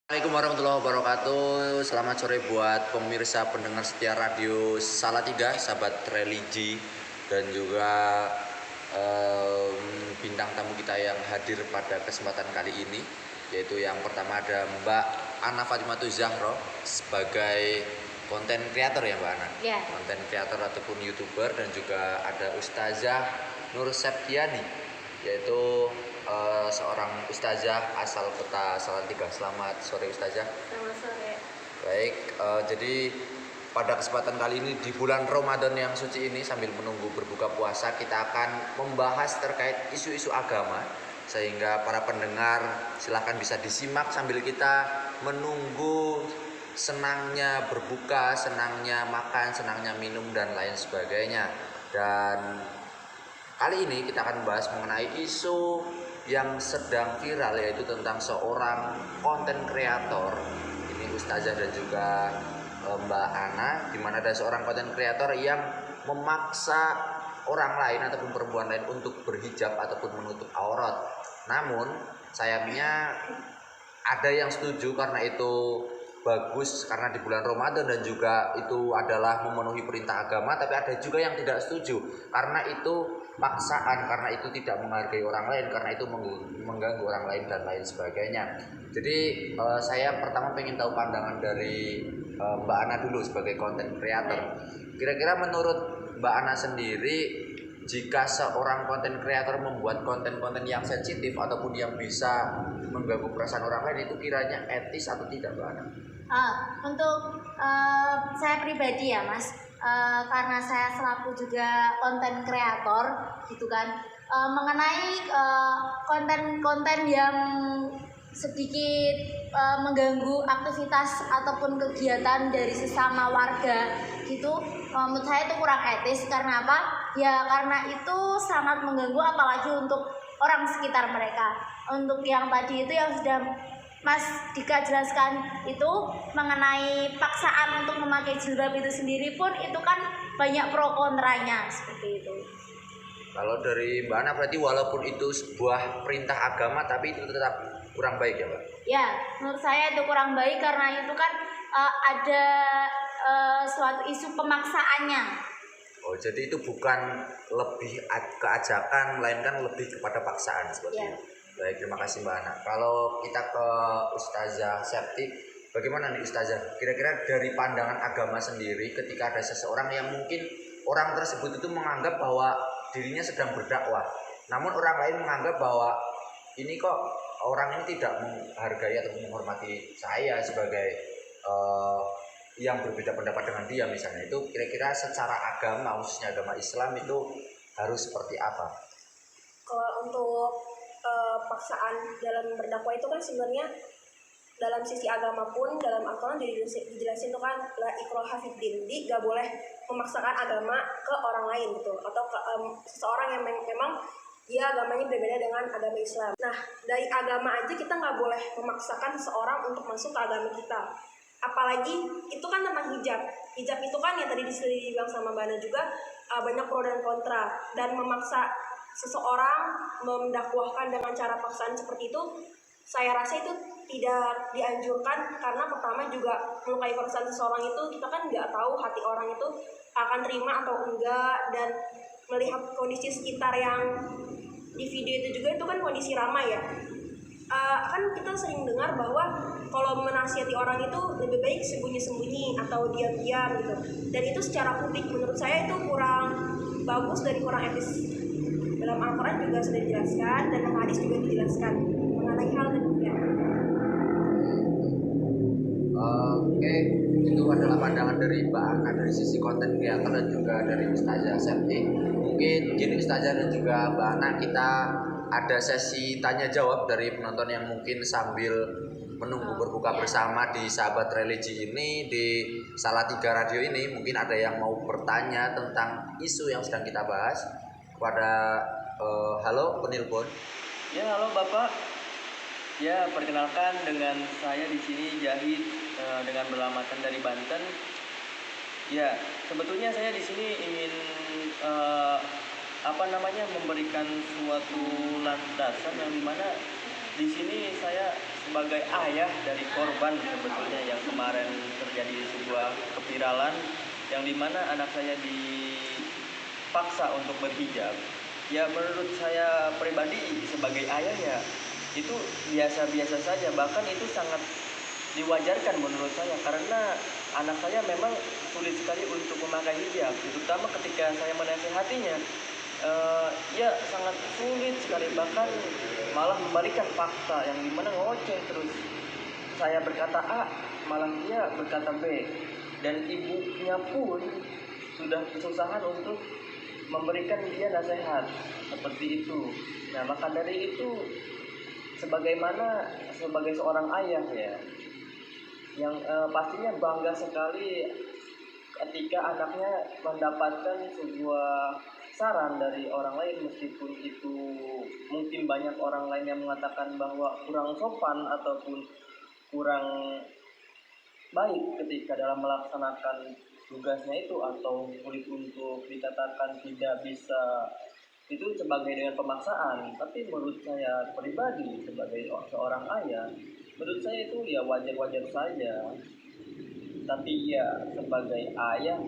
Assalamualaikum warahmatullahi wabarakatuh. Selamat sore buat pemirsa pendengar setia radio Salatiga, sahabat religi, dan juga bintang tamu kita yang hadir pada kesempatan kali ini, yaitu yang pertama ada Mbak Ana Fatimatu Zahro sebagai konten kreator ya Mbak Ana. Ya. Konten kreator ataupun YouTuber, dan juga ada Ustazah Nur Septiani, yaitu seorang ustazah asal kota Salatiga. Selamat sore Ustazah. Selamat sore. Baik, jadi pada kesempatan kali ini di bulan Ramadan yang suci ini, sambil menunggu berbuka puasa, kita akan membahas terkait isu-isu agama, sehingga para pendengar silahkan bisa disimak sambil kita menunggu senangnya berbuka, senangnya makan, senangnya minum, dan lain sebagainya. Dan kali ini kita akan membahas mengenai isu yang sedang viral, yaitu tentang seorang konten kreator. Ini Ustazah dan juga Mbak Ana, di mana ada seorang konten kreator yang memaksa orang lain ataupun perempuan lain untuk berhijab ataupun menutup aurat. Namun sayangnya ada yang setuju karena itu bagus, karena di bulan Ramadan dan juga itu adalah memenuhi perintah agama, tapi ada juga yang tidak setuju karena itu paksaan, karena itu tidak menghargai orang lain, karena itu mengganggu orang lain dan lain sebagainya. Jadi saya pertama pengen tahu pandangan dari Mbak Ana dulu sebagai konten kreator. Kira-kira menurut Mbak Ana sendiri, jika seorang konten kreator membuat konten-konten yang sensitif ataupun yang bisa mengganggu perasaan orang lain, itu kiranya etis atau tidak Mbak Ana? Untuk saya pribadi ya Mas, karena saya selaku juga konten kreator gitu kan, mengenai konten-konten yang sedikit mengganggu aktivitas ataupun kegiatan dari sesama warga gitu, menurut saya itu kurang etis. Karena apa? Ya karena itu sangat mengganggu, apalagi untuk orang sekitar mereka. Untuk yang tadi itu yang sudah Mas Dika jelaskan itu mengenai paksaan untuk memakai jilbab itu sendiri pun itu kan banyak pro kontranya seperti itu. Kalau dari Mbak Ana berarti walaupun itu sebuah perintah agama, tapi itu tetap kurang baik ya Mbak? Ya, menurut saya itu kurang baik karena itu kan ada suatu isu pemaksaannya. Oh, jadi itu bukan lebih keajakan, melainkan lebih kepada paksaan seperti Ya. itu. Baik, terima kasih Mbak Ana. Kalau kita ke Ustazah Septi, bagaimana nih Ustazah? Kira-kira dari pandangan agama sendiri, ketika ada seseorang yang mungkin orang tersebut itu menganggap bahwa dirinya sedang berdakwah, namun orang lain menganggap bahwa ini kok orang ini tidak menghargai atau menghormati saya sebagai yang berbeda pendapat dengan dia misalnya, itu kira-kira secara agama, khususnya agama Islam, itu harus seperti apa? Kalau untuk paksaan dalam berdakwah itu kan sebenarnya dalam sisi agama pun dalam Al-Quran dijelasin itu kan la ikraha fid din, jadi gak boleh memaksakan agama ke orang lain gitu, atau ke seseorang yang memang dia agamanya berbeda dengan agama Islam. Nah, dari agama aja kita nggak boleh memaksakan seseorang untuk masuk ke agama kita, apalagi itu kan tentang hijab. Hijab itu kan yang tadi dibilang sama Mbak Ana juga banyak pro dan kontra, dan memaksa seseorang mendakwahkan dengan cara paksaan seperti itu, saya rasa itu tidak dianjurkan. Karena pertama juga melukai perasaan seseorang itu, kita kan nggak tahu hati orang itu akan terima atau enggak, dan melihat kondisi sekitar yang di video itu juga, itu kan kondisi ramai ya. Kan kita sering dengar bahwa kalau menasihati orang itu lebih baik sembunyi-sembunyi atau diam-diam gitu, dan itu secara publik menurut saya itu kurang bagus dan kurang etis. Dalam Al-Quran juga sudah dijelaskan dan dalam hadis juga dijelaskan mengenai hal demikian. Oke, itu adalah pandangan dari Mbak Ana dari sisi konten kreator dan juga dari Ustazah Septi. Mungkin gini Ustazah dan juga Mbak Ana, kita ada sesi tanya jawab dari penonton yang mungkin sambil menunggu berbuka bersama di sahabat religi ini, di Salatiga Radio ini. Mungkin ada yang mau bertanya tentang isu yang sedang kita bahas kepada halo penelpon. Ya, halo Bapak. Ya, perkenalkan dengan saya di sini Jahid dengan beralamatkan dari Banten. Ya, sebetulnya saya di sini ingin memberikan suatu landasan yang dimana di sini saya sebagai ayah dari korban sebetulnya yang kemarin terjadi sebuah keviralan yang dimana anak saya dipaksa untuk berhijab. Ya menurut saya pribadi sebagai ayah ya itu biasa-biasa saja, bahkan itu sangat diwajarkan menurut saya karena anak saya memang sulit sekali untuk memakai hijab, terutama ketika saya menasehatinya. Ya sangat sulit sekali, bahkan malah membalikan fakta yang dimana ngoceh terus. Saya berkata A, malah dia berkata B, dan ibunya pun sudah kesusahan untuk memberikan dia nasihat seperti itu. Nah maka dari itu sebagai seorang ayah ya yang pastinya bangga sekali ketika anaknya mendapatkan sebuah saran dari orang lain, meskipun itu mungkin banyak orang lain yang mengatakan bahwa kurang sopan ataupun kurang baik ketika dalam melaksanakan tugasnya itu, atau sulit untuk dikatakan tidak bisa, itu sebagai dengan pemaksaan. Tapi menurut saya pribadi sebagai seorang ayah, menurut saya itu ya wajar-wajar saja. Tapi ya sebagai ayah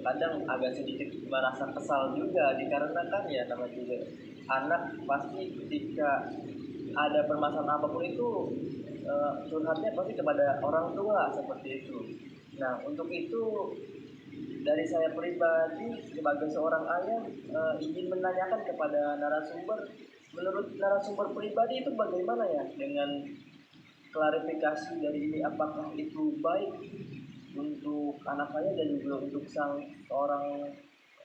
kadang agak sedikit merasa kesal juga, dikarenakan ya nama juga anak pasti ketika ada permasalahan apapun itu curhatnya pasti kepada orang tua seperti itu. Nah untuk itu dari saya pribadi sebagai seorang ayah ingin menanyakan kepada narasumber, menurut narasumber pribadi itu bagaimana ya dengan klarifikasi dari ini, apakah itu baik untuk anak saya dan juga untuk seorang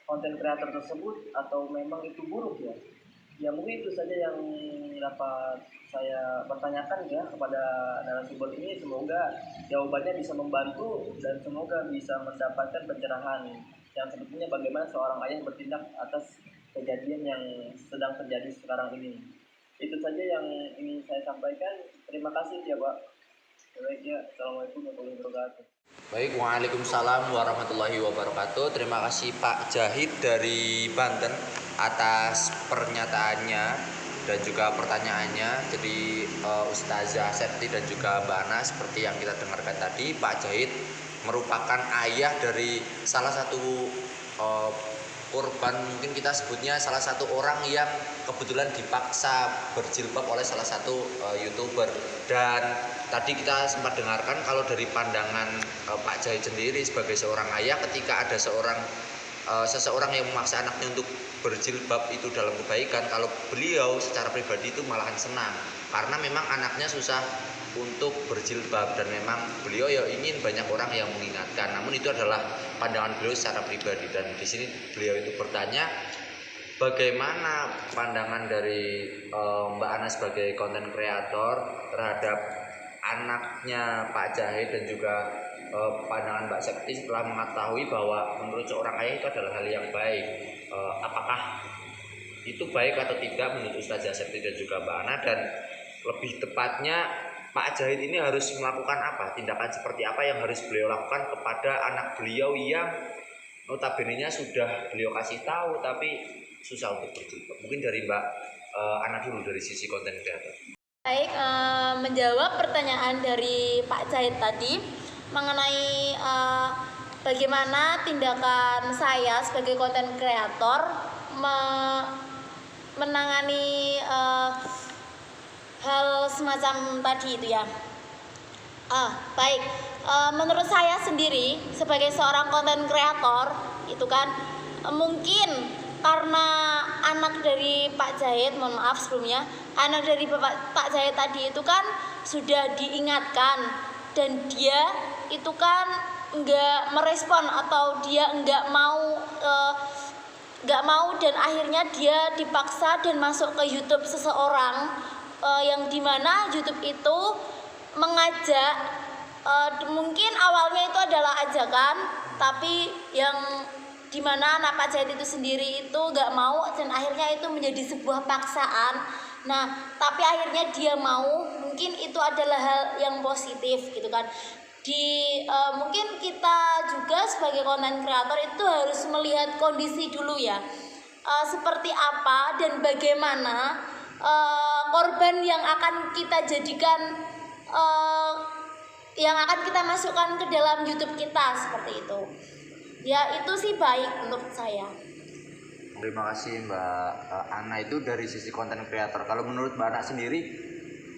konten kreator tersebut, atau memang itu buruk ya? Ya mungkin itu saja yang dapat saya pertanyakan ya kepada narasumber ini. Semoga jawabannya bisa membantu dan semoga bisa mendapatkan pencerahan yang sebetulnya bagaimana seorang ayah bertindak atas kejadian yang sedang terjadi sekarang ini. Itu saja yang ingin saya sampaikan. Terima kasih ya Pak. Baik ya, Assalamualaikum warahmatullahi wabarakatuh. Baik, waalaikumsalam warahmatullahi wabarakatuh. Terima kasih Pak Jahid dari Banten atas pernyataannya dan juga pertanyaannya. Jadi Ustazah Septi dan juga Mbak Ana, seperti yang kita dengarkan tadi, Pak Jahid merupakan ayah dari salah satu korban, mungkin kita sebutnya salah satu orang yang kebetulan dipaksa berjilbab oleh salah satu YouTuber. Dan tadi kita sempat dengarkan kalau dari pandangan Pak Jahid sendiri sebagai seorang ayah, ketika ada seseorang yang memaksa anaknya untuk berjilbab itu dalam kebaikan, kalau beliau secara pribadi itu malahan senang karena memang anaknya susah untuk berjilbab dan memang beliau ya ingin banyak orang yang mengingatkan. Namun itu adalah pandangan beliau secara pribadi, dan di sini beliau itu bertanya bagaimana pandangan dari Mbak Ana sebagai konten kreator terhadap anaknya Pak Jahid dan juga pandangan Mbak Septi setelah mengetahui bahwa menurut seorang ayah itu adalah hal yang baik. Apakah itu baik atau tidak menurut Ustazah Septi dan juga Mbak Ana, dan lebih tepatnya Pak Jahid ini harus melakukan apa? Tindakan seperti apa yang harus beliau lakukan kepada anak beliau yang notabene-nya sudah beliau kasih tahu tapi susah untuk berjilbab? Mungkin dari Mbak Ana dulu dari sisi konten kreator. Baik, menjawab pertanyaan dari Pak Jahid tadi mengenai bagaimana tindakan saya sebagai konten kreator menangani hal semacam tadi itu ya. Baik, menurut saya sendiri sebagai seorang konten kreator itu kan mungkin karena anak dari Pak Jahid, mohon maaf sebelumnya, anak dari Pak Jahid tadi itu kan sudah diingatkan dan dia itu kan nggak merespon atau dia nggak mau dan akhirnya dia dipaksa dan masuk ke YouTube seseorang yang dimana YouTube itu mengajak, mungkin awalnya itu adalah ajakan, tapi yang dimana anak Pak Jahid itu sendiri itu gak mau dan akhirnya itu menjadi sebuah paksaan. Nah tapi akhirnya dia mau, mungkin itu adalah hal yang positif gitu kan. Mungkin kita juga sebagai konten kreator itu harus melihat kondisi dulu ya, seperti apa dan bagaimana korban yang akan kita jadikan, yang akan kita masukkan ke dalam YouTube kita, seperti itu. Ya itu sih baik menurut saya. Terima kasih Mbak Ana. Itu dari sisi konten kreator. Kalau menurut Mbak Ana sendiri,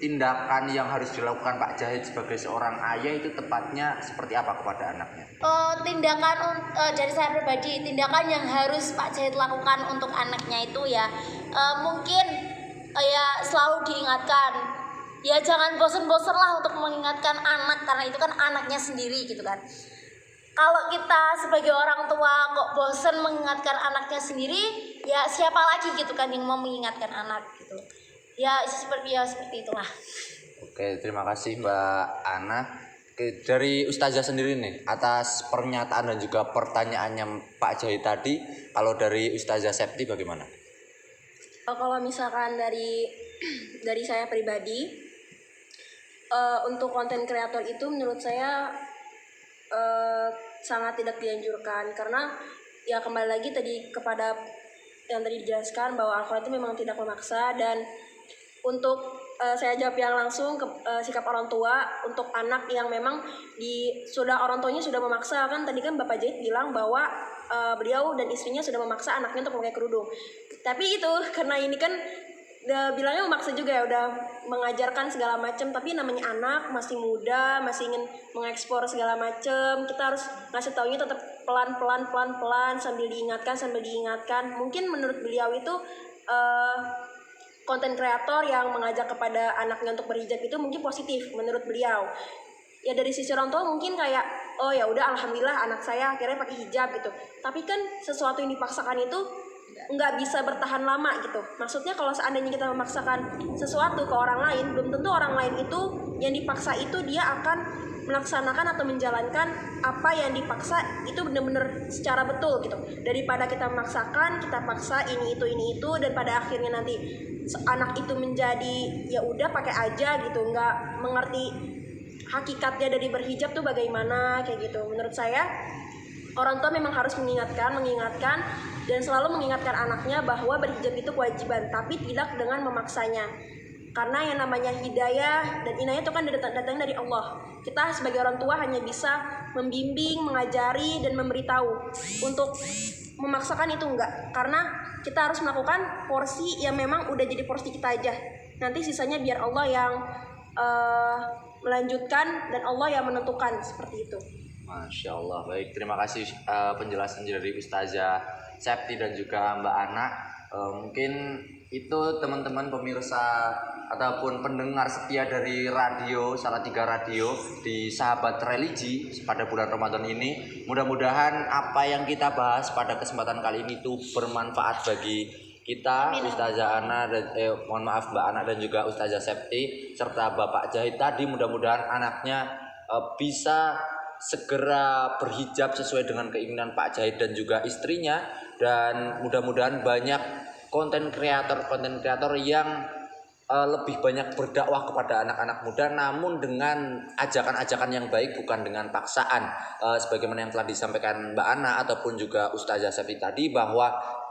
tindakan yang harus dilakukan Pak Zahid sebagai seorang ayah itu tepatnya seperti apa kepada anaknya? Tindakan dari saya pribadi, tindakan yang harus Pak Zahid lakukan untuk anaknya itu ya mungkin ya selalu diingatkan. Ya jangan bosan-bosan lah untuk mengingatkan anak, karena itu kan anaknya sendiri gitu kan. Kalau kita sebagai orang tua kok bosan mengingatkan anaknya sendiri, ya siapa lagi gitu kan yang mau mengingatkan anak gitu. Ya seperti itulah. Oke, terima kasih Mbak Ana. Oke, dari Ustazah sendiri nih, atas pernyataan dan juga pertanyaannya Pak Zahid tadi, kalau dari Ustazah Septi bagaimana? Kalau misalkan dari saya pribadi, untuk konten kreator itu menurut saya sangat tidak dianjurkan, karena ya kembali lagi tadi kepada yang tadi dijelaskan bahwa Al-Quran itu memang tidak memaksa. Dan untuk saya jawab yang langsung ke sikap orang tua untuk anak yang memang orang tuanya sudah memaksa. Kan tadi kan Bapak Zahid bilang bahwa beliau dan istrinya sudah memaksa anaknya untuk memakai kerudung. Tapi itu karena ini kan bilangnya memaksa juga ya, udah mengajarkan segala macam, tapi namanya anak masih muda, masih ingin mengeksplor segala macam, kita harus ngasih taunya tetap pelan sambil diingatkan. Mungkin menurut beliau itu konten kreator yang mengajak kepada anaknya untuk berhijab itu mungkin positif menurut beliau. Ya dari sisi orang tua mungkin kayak, oh ya udah alhamdulillah anak saya akhirnya pakai hijab gitu. Tapi kan sesuatu yang dipaksakan itu nggak bisa bertahan lama gitu. Maksudnya kalau seandainya kita memaksakan sesuatu ke orang lain, belum tentu orang lain itu yang dipaksa itu dia akan melaksanakan atau menjalankan apa yang dipaksa itu benar-benar secara betul gitu. Daripada kita memaksakan, kita paksa ini itu dan pada akhirnya nanti anak itu menjadi ya udah pakai aja gitu, nggak mengerti hakikatnya dari berhijab tuh bagaimana kayak gitu. Menurut saya orang tua memang harus mengingatkan dan selalu mengingatkan anaknya bahwa berhijab itu kewajiban, tapi tidak dengan memaksanya. Karena yang namanya hidayah dan inayah itu kan datang dari Allah. Kita sebagai orang tua hanya bisa membimbing, mengajari, dan memberitahu. Untuk memaksakan itu enggak, karena kita harus melakukan porsi yang memang udah jadi porsi kita aja. Nanti sisanya biar Allah yang melanjutkan dan Allah yang menentukan, seperti itu. Masya Allah, baik, terima kasih penjelasan dari Ustazah Septi dan juga Mbak Ana. Mungkin itu teman-teman pemirsa ataupun pendengar setia dari radio Salatiga Radio di Sahabat Religi pada bulan Ramadan ini. Mudah-mudahan apa yang kita bahas pada kesempatan kali ini itu bermanfaat bagi kita, Ustazah Ana dan mohon maaf Mbak Ana dan juga Ustazah Septi serta Bapak Zahid tadi. Mudah-mudahan anaknya bisa segera berhijab sesuai dengan keinginan Pak Zahid dan juga istrinya, dan mudah-mudahan banyak konten kreator yang lebih banyak berdakwah kepada anak-anak muda, namun dengan ajakan-ajakan yang baik, bukan dengan paksaan, sebagaimana yang telah disampaikan Mbak Ana ataupun juga Ustazah Septi tadi, bahwa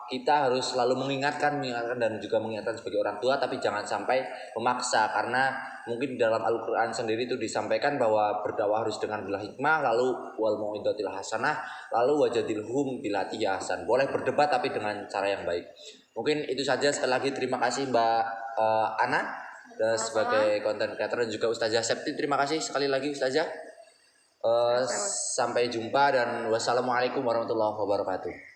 kita harus selalu mengingatkan dan juga mengingatkan sebagai orang tua, tapi jangan sampai memaksa, karena mungkin dalam Al-Quran sendiri itu disampaikan bahwa berdakwah harus dengan bila hikmah, lalu wal mau'izatil hasanah, lalu wajadilhum billati ahsan. Boleh berdebat tapi dengan cara yang baik. Mungkin itu saja. Sekali lagi terima kasih Mbak Ana sebagai konten kreator dan juga Ustazah Septi. Terima kasih sekali lagi Ustazah. Sampai jumpa dan wassalamualaikum warahmatullahi wabarakatuh.